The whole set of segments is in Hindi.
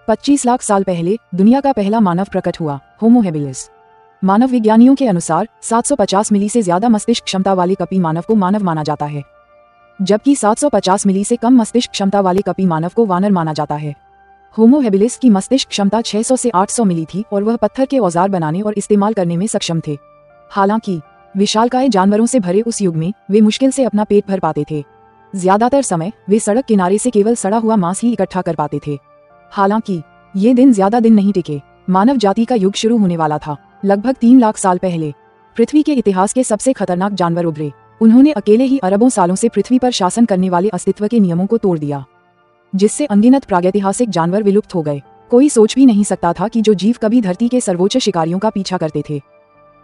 25 लाख साल पहले दुनिया का पहला मानव प्रकट हुआ, होमो हैबिलिस। मानव विज्ञानियों के अनुसार 750 मिली से ज्यादा मस्तिष्क क्षमता वाले कपी मानव को मानव माना जाता है, जबकि 750 मिली से कम मस्तिष्क क्षमता वाले कपी मानव को वानर माना जाता है। होमो हैबिलिस की मस्तिष्क क्षमता 600 से 800 मिली थी और वह पत्थर के औजार बनाने और इस्तेमाल करने में सक्षम थे। हालांकि विशालकाय जानवरों से भरे उस युग में वे मुश्किल से अपना पेट भर पाते थे। ज्यादातर समय वे सड़क किनारे से केवल सड़ा हुआ मांस ही इकट्ठा कर पाते थे। हालांकि ये दिन ज्यादा दिन नहीं टिके। मानव जाति का युग शुरू होने वाला था। लगभग 3 लाख साल पहले पृथ्वी के इतिहास के सबसे खतरनाक जानवर उभरे। उन्होंने अकेले ही अरबों सालों से पृथ्वी पर शासन करने वाले अस्तित्व के नियमों को तोड़ दिया, जिससे अनगिनत प्रागैतिहासिक जानवर विलुप्त हो गए। कोई सोच भी नहीं सकता था कि जो जीव कभी धरती के सर्वोच्च शिकारियों का पीछा करते थे,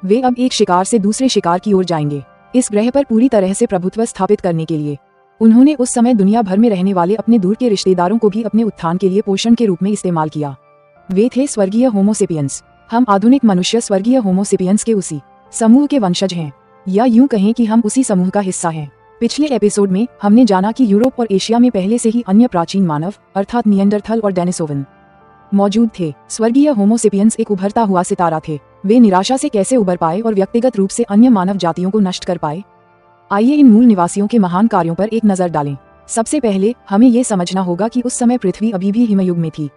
वे अब एक शिकार से दूसरे शिकार की ओर जाएंगे। इस ग्रह पर पूरी तरह से प्रभुत्व स्थापित करने के लिए उन्होंने उस समय दुनिया भर में रहने वाले अपने दूर के रिश्तेदारों को भी अपने उत्थान के लिए पोषण के रूप में इस्तेमाल किया। वे थे स्वर्गीय होमो सेपियंस। हम आधुनिक मनुष्य स्वर्गीय होमो सेपियंस के उसी समूह के वंशज हैं, या यूं कहें कि हम उसी समूह का हिस्सा हैं। पिछले एपिसोड में हमने जाना कि यूरोप और एशिया में पहले से ही अन्य प्राचीन मानव अर्थात निएंडरथल और डेनिसोवन मौजूद थे। स्वर्गीय होमो सेपियंस एक उभरता हुआ सितारा थे। वे निराशा से कैसे उबर पाए और व्यक्तिगत रूप से अन्य मानव जातियों को नष्ट कर पाए, आइए इन मूल निवासियों के महान कार्यों पर एक नजर डालें। सबसे पहले हमें ये समझना होगा कि उस समय पृथ्वी अभी भी हिमयुग में थी,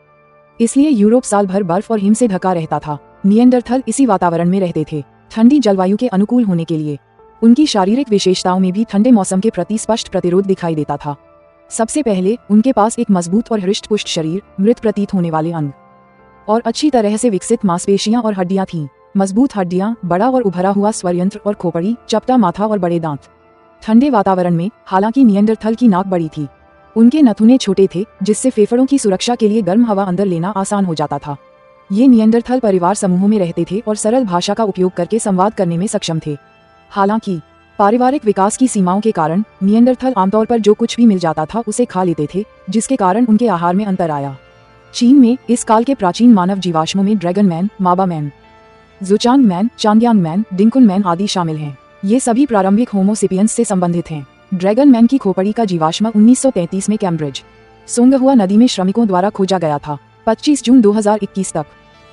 इसलिए यूरोप साल भर बर्फ और हिम से ढका रहता था। निएंडरथल इसी वातावरण में रहते थे। ठंडी जलवायु के अनुकूल होने के लिए उनकी शारीरिक विशेषताओं में भी ठंडे मौसम के प्रति स्पष्ट प्रतिरोध दिखाई देता था। सबसे पहले उनके पास एक मजबूत और हृष्ट-पुष्ट शरीर, मृत प्रतीत होने वाले अंग और अच्छी तरह से विकसित मांसपेशियां और हड्डियां थीं। मजबूत हड्डियां, बड़ा और उभरा हुआ स्वरयंत्र और खोपड़ी, चपटा माथा और बड़े दांत। ठंडे वातावरण में हालांकि निएंडरथल की नाक बड़ी थी, उनके नथुने छोटे थे, जिससे फेफड़ों की सुरक्षा के लिए गर्म हवा अंदर लेना आसान हो जाता था। ये निएंडरथल परिवार समूहों में रहते थे और सरल भाषा का उपयोग करके संवाद करने में सक्षम थे। हालांकि पारिवारिक विकास की सीमाओं के कारण निएंडरथल आमतौर पर जो कुछ भी मिल जाता था उसे खा लेते थे, जिसके कारण उनके आहार में अंतर आया। चीन में इस काल के प्राचीन मानव जीवाश्मों में ड्रैगन मैन, माबा मैन, जुचांग मैन, चांग्यांग मैन, डिंकुन मैन आदि शामिल हैं। ये सभी प्रारंभिक होमो सेपियंस से संबंधित हैं। ड्रैगन मैन की खोपड़ी का जीवाश्म 1933 में कैम्ब्रिज सोंगहुआ नदी में श्रमिकों द्वारा खोजा गया था। 25 जून 2021 तक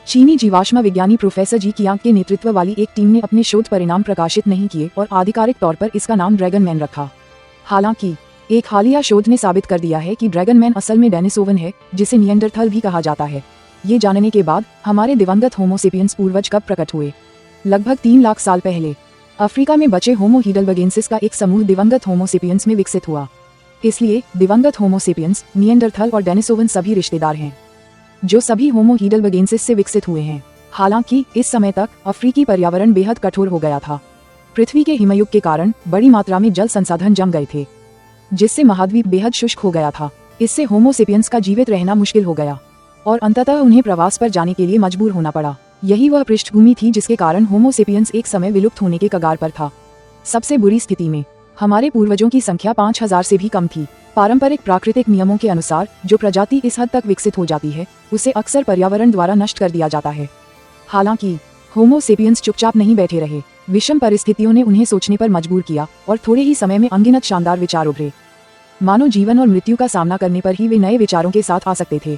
चीनी जीवाश्म विज्ञानी प्रोफेसर जी कियांग के नेतृत्व वाली एक टीम ने अपने शोध परिणाम प्रकाशित नहीं किए और आधिकारिक तौर पर इसका नाम ड्रैगन मैन रखा। हालांकि एक हालिया शोध ने साबित कर दिया है कि ड्रैगन मैन असल में डेनिसोवन है, जिसे निएंडरथल भी कहा जाता है। ये जानने के बाद हमारे दिवंगत होमो सेपियंस पूर्वज कब प्रकट हुए? लगभग 3 लाख साल पहले अफ्रीका में बचे होमो हीडलबर्गेंसिस का एक समूह दिवंगत होमो सेपियंस में विकसित हुआ। इसलिए दिवंगत होमो सेपियंस, निएंडरथल और डेनिसोवन सभी रिश्तेदार हैं, जो सभी होमो हीडलबर्गेंसिस से विकसित हुए हैं। हालांकि इस समय तक अफ्रीकी पर्यावरण बेहद कठोर हो गया था। पृथ्वी के हिमयुग के कारण बड़ी मात्रा में जल संसाधन जम गए थे, जिससे महाद्वीप बेहद शुष्क हो गया था। इससे होमो सेपियंस का जीवित रहना मुश्किल हो गया और अंततः उन्हें प्रवास पर जाने के लिए मजबूर होना पड़ा। यही वह पृष्ठभूमि थी जिसके कारण होमो सेपियंस एक समय विलुप्त होने के कगार पर था। सबसे बुरी स्थिति में हमारे पूर्वजों की संख्या 5000 से भी कम थी। पारंपरिक प्राकृतिक नियमों के अनुसार जो प्रजाति इस हद तक विकसित हो जाती है, उसे अक्सर पर्यावरण द्वारा नष्ट कर दिया जाता है। हालांकि होमो सेपियंस चुपचाप नहीं बैठे रहे। विषम परिस्थितियों ने उन्हें सोचने पर मजबूर किया और थोड़े ही समय में अनगिनत शानदार विचार उभरे। मानो जीवन और मृत्यु का सामना करने पर ही वे नए विचारों के साथ आ सकते थे।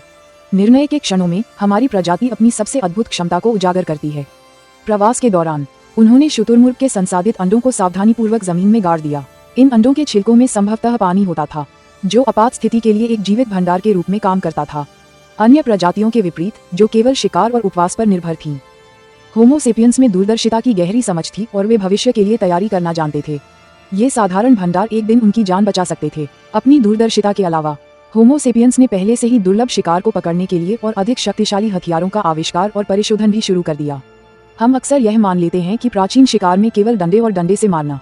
निर्णय के क्षणों में हमारी प्रजाति अपनी सबसे अद्भुत क्षमता को उजागर करती है। प्रवास के दौरान उन्होंने शुतुरमुर्ग के संसाधित अंडों को सावधानीपूर्वक जमीन में गाड़ दिया। इन अंडों के छिलकों में संभवतः पानी होता था, जो आपात स्थिति के लिए एक जीवित भंडार के रूप में काम करता था, अन्य प्रजातियों के विपरीत जो केवल शिकार और उपवास पर निर्भर थीं। होमो सेपियंस में दूरदर्शिता की गहरी समझ थी और वे भविष्य के लिए तैयारी करना जानते थे। ये साधारण भंडार एक दिन उनकी जान बचा सकते थे। अपनी दूरदर्शिता के अलावा होमो सेपियंस ने पहले से ही दुर्लभ शिकार को पकड़ने के लिए और अधिक शक्तिशाली हथियारों का आविष्कार और परिशोधन भी शुरू कर दिया। हम अक्सर यह मान लेते हैं कि प्राचीन शिकार में केवल डंडे और डंडे से मारना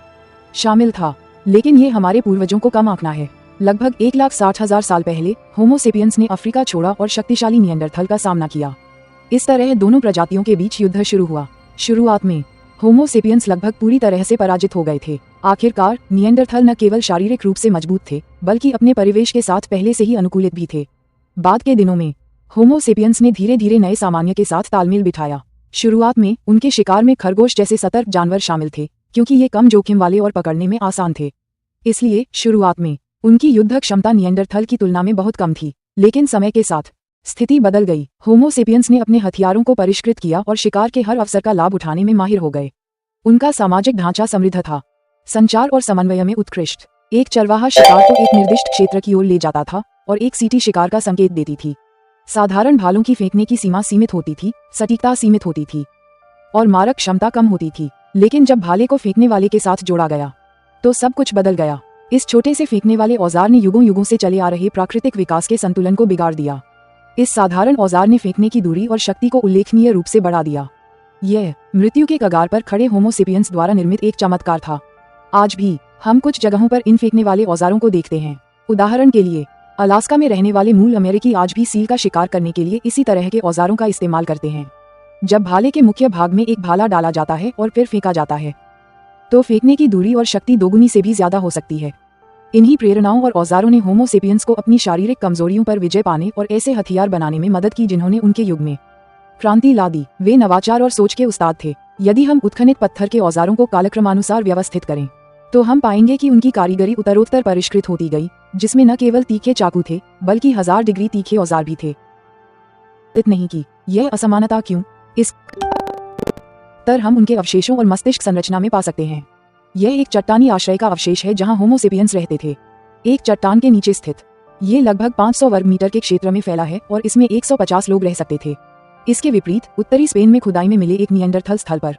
शामिल था, लेकिन ये हमारे पूर्वजों को कम आंकना है। लगभग 1,60,000 साल पहले होमो सेपियंस ने अफ्रीका छोड़ा और शक्तिशाली निएंडरथल का सामना किया। इस तरह दोनों प्रजातियों के बीच युद्ध शुरू हुआ। शुरुआत में होमो सेपियंस लगभग पूरी तरह से पराजित हो गए थे। आखिरकार निएंडरथल न केवल शारीरिक रूप से मजबूत थे, बल्कि अपने परिवेश के साथ पहले से ही अनुकूलित भी थे। बाद के दिनों में होमो सेपियंस ने धीरे धीरे नए सामान्य के साथ तालमेल बिठाया। शुरुआत में उनके शिकार में खरगोश जैसे सतर्क जानवर शामिल थे, क्योंकि ये कम जोखिम वाले और पकड़ने में आसान थे। इसलिए शुरुआत में उनकी युद्ध क्षमता निएंडरथल की तुलना में बहुत कम थी, लेकिन समय के साथ स्थिति बदल गई। होमो सेपियंस ने अपने हथियारों को परिष्कृत किया और शिकार के हर अवसर का लाभ उठाने में माहिर हो गए। उनका सामाजिक ढांचा समृद्ध था, संचार और समन्वय में उत्कृष्ट। एक चरवाहा शिकार को एक निर्दिष्ट क्षेत्र की ओर ले जाता था और एक सीटी शिकार का संकेत देती थी। साधारण भालों की फेंकने की सीमा सीमित होती थी, सटीकता सीमित होती थी और मारक क्षमता कम होती थी। लेकिन जब भाले को फेंकने वाले के साथ जोड़ा गया तो सब कुछ बदल गया। इस छोटे से फेंकने वाले औजार ने युगों युगों से चले आ रहे प्राकृतिक विकास के संतुलन को बिगाड़ दिया। इस साधारण औजार ने फेंकने की दूरी और शक्ति को उल्लेखनीय रूप से बढ़ा दिया। यह मृत्यु के कगार पर खड़े होमो सेपियंस द्वारा निर्मित एक चमत्कार था। आज भी हम कुछ जगहों पर इन फेंकने वाले औजारों को देखते हैं। उदाहरण के लिए अलास्का में रहने वाले मूल अमेरिकी आज भी सील का शिकार करने के लिए इसी तरह के औजारों का इस्तेमाल करते हैं। जब भाले के मुख्य भाग में एक भाला डाला जाता है और फिर फेंका जाता है तो फेंकने की दूरी और शक्ति दोगुनी से भी ज्यादा हो सकती है। इन्हीं प्रेरणाओं और औजारों ने होमो सेपियंस को अपनी शारीरिक कमजोरियों पर विजय पाने और ऐसे हथियार बनाने में मदद की जिन्होंने उनके युग में क्रांति ला दी। वे नवाचार और सोच के उस्ताद थे। यदि हम उत्खनित पत्थर के औजारों को कालक्रमानुसार व्यवस्थित करें तो हम पाएंगे कि उनकी कारीगरी उत्तरोत्तर परिष्कृत होती गई, जिसमें न केवल तीखे चाकू थे बल्कि 1000 डिग्री तीखे औजार भी थे। नहीं की यह असमानता क्यों? इस तर हम उनके अवशेषों और मस्तिष्क संरचना में पा सकते हैं। यह एक चट्टानी आश्रय का अवशेष है जहां होमो सेपियंस रहते थे, एक चट्टान के नीचे स्थित। ये लगभग 500 वर्ग मीटर के क्षेत्र में फैला है और इसमें 150 लोग रह सकते थे। इसके विपरीत उत्तरी स्पेन में खुदाई में मिले एक निएंडरथल स्थल पर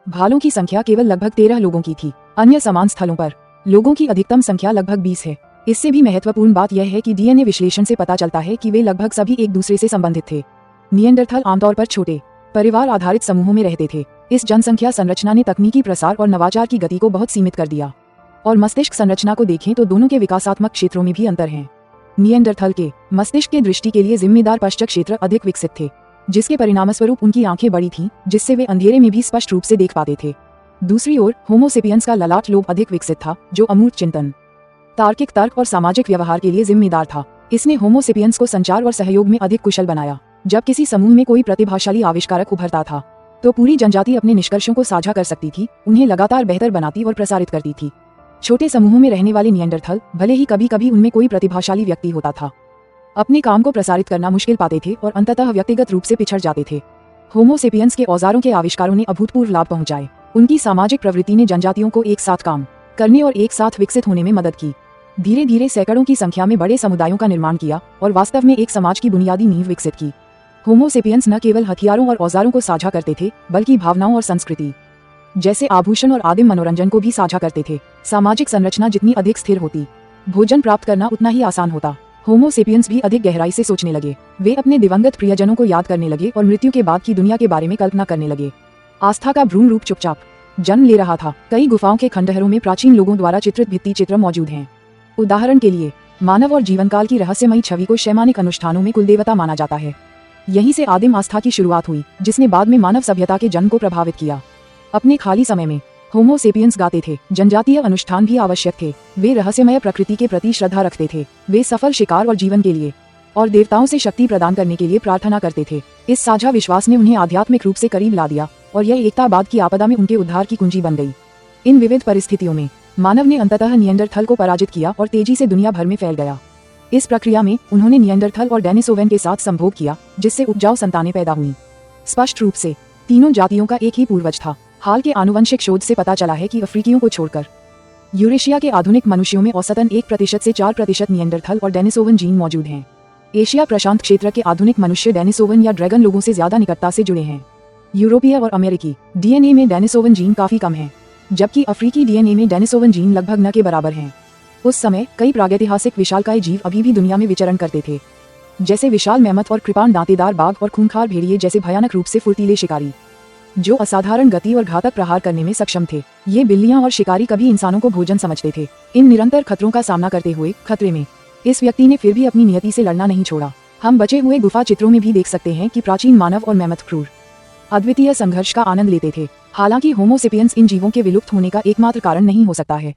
भालों की संख्या केवल लगभग 13 लोगों की थी। अन्य समान स्थलों पर लोगों की अधिकतम संख्या लगभग 20 है। इससे भी महत्वपूर्ण बात यह है कि डीएनए विश्लेषण से पता चलता है कि वे लगभग सभी एक दूसरे से संबंधित थे। निएंडरथल आमतौर पर छोटे परिवार आधारित समूहों में रहते थे। इस जनसंख्या संरचना ने तकनीकी प्रसार और नवाचार की गति को बहुत सीमित कर दिया। और मस्तिष्क संरचना को देखें तो दोनों के विकासात्मक क्षेत्रों में भी अंतर है। निएंडरथल के मस्तिष्क के दृष्टि के लिए जिम्मेदार पश्चक क्षेत्र अधिक विकसित थे, जिसके परिणामस्वरूप उनकी आंखें बड़ी थीं, जिससे वे अंधेरे में भी स्पष्ट रूप से देख पाते थे। दूसरी ओर होमो सेपियंस का ललाट लोब अधिक विकसित था, जो अमूर्त चिंतन, तार्किक तर्क और सामाजिक व्यवहार के लिए जिम्मेदार था। इसने होमो सेपियंस को संचार और सहयोग में अधिक कुशल बनाया। जब किसी समूह में कोई प्रतिभाशाली आविष्कारक उभरता था तो पूरी जनजाति अपने निष्कर्षों को साझा कर सकती थी, उन्हें लगातार बेहतर बनाती और प्रसारित करती थी। छोटे समूहों में रहने वाले निएंडरथल भले ही कभी कभी उनमें कोई प्रतिभाशाली व्यक्ति होता था, अपने काम को प्रसारित करना मुश्किल पाते थे और अंततः व्यक्तिगत रूप से पिछड़ जाते थे। होमो सेपियंस के औजारों के आविष्कारों ने अभूतपूर्व लाभ पहुंचाए। उनकी सामाजिक प्रवृत्ति ने जनजातियों को एक साथ काम करने और एक साथ विकसित होने में मदद की। धीरे धीरे सैकड़ों की संख्या में बड़े समुदायों का निर्माण किया और वास्तव में एक समाज की बुनियादी नींव विकसित की। होमो सेपियंस न केवल हथियारों और औजारों को साझा करते थे, बल्कि भावनाओं और संस्कृति जैसे आभूषण और आदिम मनोरंजन को भी साझा करते थे। सामाजिक संरचना जितनी अधिक स्थिर होती, भोजन प्राप्त करना उतना ही आसान होता। होमो सेपियंस भी अधिक गहराई से सोचने लगे। वे अपने दिवंगत प्रियजनों को याद करने लगे और मृत्यु के बाद की दुनिया के बारे में कल्पना करने लगे। आस्था का भ्रूण रूप चुपचाप जन्म ले रहा था। कई गुफाओं के खंडहरों में प्राचीन लोगों द्वारा चित्रित भित्ति चित्र मौजूद हैं। उदाहरण के लिए मानव और जीवनकाल की रहस्यमयी छवि को शैमानिक अनुष्ठानों में कुलदेवता माना जाता है। यहीं से आदिम आस्था की शुरुआत हुई, जिसने बाद में मानव सभ्यता के जन्म को प्रभावित किया। अपने खाली समय में होमो सेपियंस गाते थे। जनजातीय अनुष्ठान भी आवश्यक थे। वे रहस्यमय प्रकृति के प्रति श्रद्धा रखते थे। वे सफल शिकार और जीवन के लिए और देवताओं से शक्ति प्रदान करने के लिए प्रार्थना करते थे। इस साझा विश्वास ने उन्हें आध्यात्मिक रूप से करीब ला दिया और यह एकता बाद की आपदा में उनके उद्धार की कुंजी बन गई। इन विविध परिस्थितियों में मानव ने अंततः निएंडरथल को पराजित किया और तेजी से दुनिया भर में फैल गया। इस प्रक्रिया में उन्होंने निएंडरथल और डेनिसोवन के साथ संभोग किया, जिससे उपजाऊ संतानें पैदा हुईं। स्पष्ट रूप से तीनों जातियों का एक ही पूर्वज था। हाल के आनुवंशिक शोध से पता चला है कि अफ्रीकियों को छोड़कर यूरेशिया के आधुनिक मनुष्यों में औसतन 1% से 4% निएंडरथल और डेनिसोवन जीन मौजूद हैं। एशिया प्रशांत क्षेत्र के आधुनिक मनुष्य डेनिसोवन या ड्रैगन लोगों से ज्यादा निकटता से जुड़े हैं। यूरोपीय और अमेरिकी डीएनए में डेनिसोवन जीन काफी कम है, जबकि अफ्रीकी डीएनए में डेनिसोवन जीन लगभग न के बराबर हैं। उस समय कई प्रागैतिहासिक विशालकाय जीव अभी भी दुनिया में विचरण करते थे, जैसे विशाल मेमथ और कृपाण दांतेदार बाघ और खूंखार भेड़िए जैसे भयानक रूप से फुर्तीले शिकारी, जो असाधारण गति और घातक प्रहार करने में सक्षम थे। ये बिल्लियां और शिकारी कभी इंसानों को भोजन समझते थे। इन निरंतर खतरों का सामना करते हुए खतरे में इस व्यक्ति ने फिर भी अपनी नियति से लड़ना नहीं छोड़ा। हम बचे हुए गुफा चित्रों में भी देख सकते हैं कि प्राचीन मानव और मेमथ क्रूर अद्वितीय संघर्ष का आनंद लेते थे। हालांकि होमो सेपियंस इन जीवों के विलुप्त होने का एकमात्र कारण नहीं हो सकता है,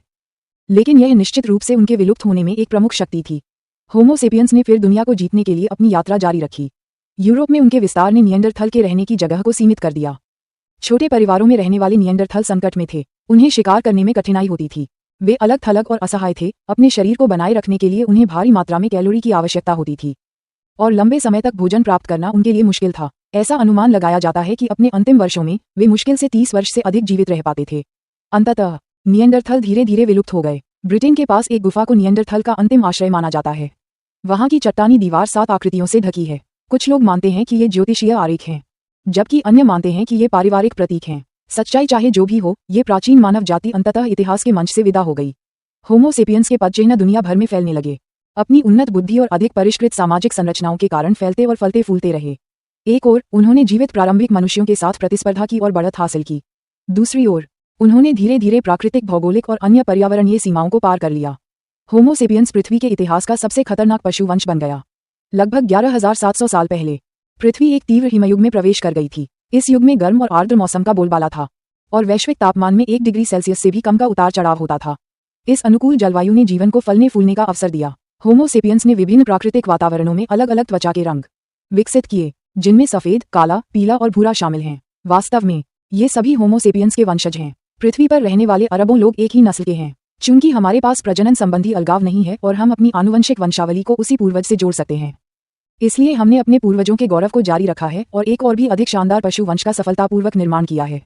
लेकिन यह निश्चित रूप से उनके विलुप्त होने में एक प्रमुख शक्ति थी। होमो सेपियंस ने फिर दुनिया को जीतने के लिए अपनी यात्रा जारी रखी। यूरोप में उनके विस्तार ने निएंडरथल के रहने की जगह को सीमित कर दिया। छोटे परिवारों में रहने वाले निएंडरथल संकट में थे। उन्हें शिकार करने में कठिनाई होती थी। वे अलग थलग और असहाय थे। अपने शरीर को बनाए रखने के लिए उन्हें भारी मात्रा में कैलोरी की आवश्यकता होती थी। और लंबे समय तक भोजन प्राप्त करना उनके लिए मुश्किल था। ऐसा अनुमान लगाया जाता है कि अपने अंतिम वर्षों में वे मुश्किल से 30 वर्ष से अधिक जीवित रह पाते थे। अंततः निएंडरथल धीरे धीरे विलुप्त हो गए। ब्रिटेन के पास एक गुफा को निएंडरथल का अंतिम आश्रय माना जाता है। वहां की चट्टानी दीवार 7 आकृतियों से ढकी है। कुछ लोग मानते हैं कि ये ज्योतिषीय आरेख हैं, जबकि अन्य मानते हैं कि ये पारिवारिक प्रतीक हैं। सच्चाई चाहे जो भी हो, ये प्राचीन मानव जाति अंततः इतिहास के मंच से विदा हो गई। होमो सेपियंस के पदचिह्न दुनिया भर में फैलने लगे। अपनी उन्नत बुद्धि और अधिक परिष्कृत सामाजिक संरचनाओं के कारण फैलते और फलते फूलते रहे। एक ओर उन्होंने जीवित प्रारंभिक मनुष्यों के साथ प्रतिस्पर्धा की और बढ़त हासिल की। दूसरी ओर उन्होंने धीरे धीरे प्राकृतिक, भौगोलिक और अन्य पर्यावरणीय सीमाओं को पार कर लिया। होमो सेपियंस पृथ्वी के इतिहास का सबसे खतरनाक पशु वंश बन गया। लगभग 11,700 साल पहले पृथ्वी एक तीव्र हिमयुग में प्रवेश कर गई थी। इस युग में गर्म और आर्द्र मौसम का बोलबाला था और वैश्विक तापमान में 1 डिग्री सेल्सियस से भी कम का उतार चढ़ाव होता था। इस अनुकूल जलवायु ने जीवन को फलने फूलने का अवसर दिया। होमो सेपियंस ने विभिन्न प्राकृतिक वातावरणों में अलग अलग त्वचा के रंग विकसित किए, जिनमें सफेद, काला, पीला और भूरा शामिल हैं। वास्तव में ये सभी होमो सेपियंस के वंशज हैं। पृथ्वी पर रहने वाले अरबों लोग एक ही नस्ल के हैं। चूंकि हमारे पास प्रजनन संबंधी अलगाव नहीं है और हम अपनी आनुवंशिक वंशावली को उसी पूर्वज से जोड़ सकते हैं, इसलिए हमने अपने पूर्वजों के गौरव को जारी रखा है और एक और भी अधिक शानदार पशु वंश का सफलतापूर्वक निर्माण किया है।